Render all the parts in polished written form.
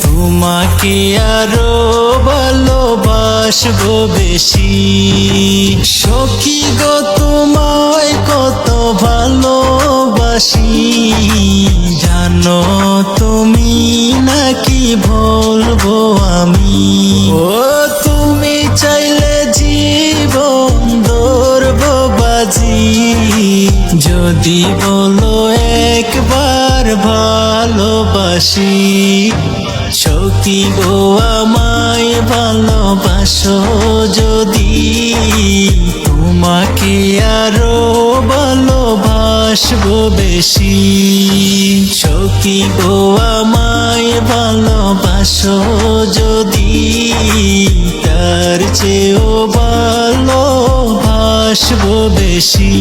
তোমাকে আরো ভালোবাসবো বেশি। সখী গো তোমায় কত ভালোবাসি, জানো তুমি নাকি বলবো আমি। ও তুমি চাইলে জীবন ধরবো বাজি, যদি বলো একবার ভালোবাসি। সখী গো আমায় ভালোবাসো যদি, তোমাকে আরো ভালোবাসবো বেশি। সখী গো আমায় ভালোবাসো যদি, তার চেয়েও ভালোবাসবো বেশি।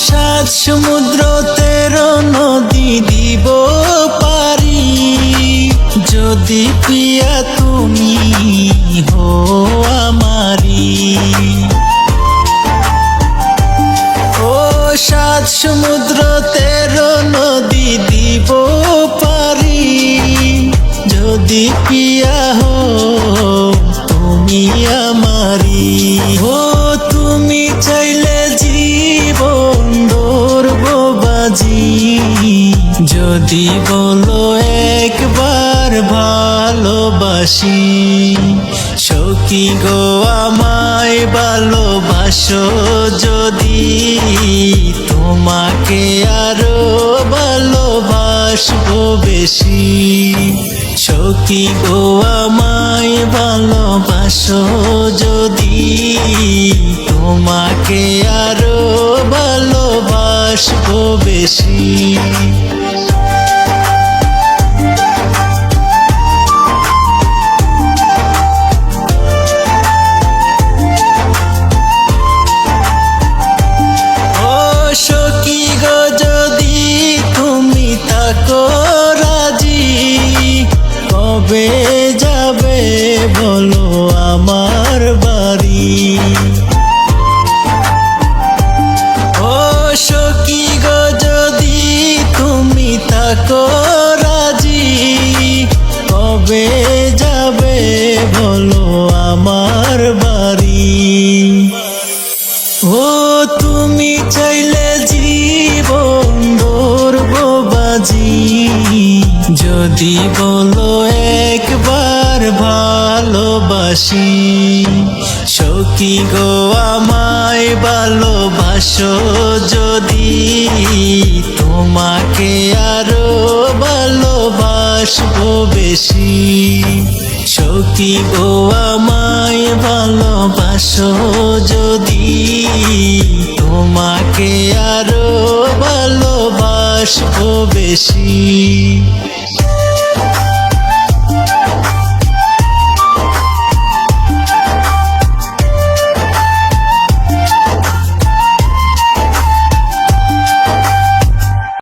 সাত সমুদ্র 13 নদী দিব পারি, যদি প্রিয়া তুমি হো আমারি। ও সাত সমুদ্র 13 নদী দিব পারি, যদি প্রিয়া হো তুমি আমারি। ও তুমি চাইলে জীবন ধরবো বাজি, যদি বলো একবার ভালোবাসি। সখী গো আমায় ভালোবাসো যদি, তোমাকে আরো ভালোবাসবো বেশি। সখী গো আমায় ভালোবাসো যদি, তোমাকে আরো ভালোবাসবো বেশি। ও সখী গো যদি তুমি থাকো রাজি, কবে যাবে বলো আমার বাড়ি। ও সখী গো যদি তুমি থাকো রাজি, কবে যাবে বলো আমার বাড়ি। ও তুমি চাইলে জীবন ধরবো বাজি, যদি বলো একবার ভালোবাসি। সখী গো আমায় ভালোবাসো যদি, তোমাকে আরো ভালোবাসবো বেশি। সখী গো আমায় ভালোবাসো যদি, তোমাকে আরো ভালোবাসবো বেশি।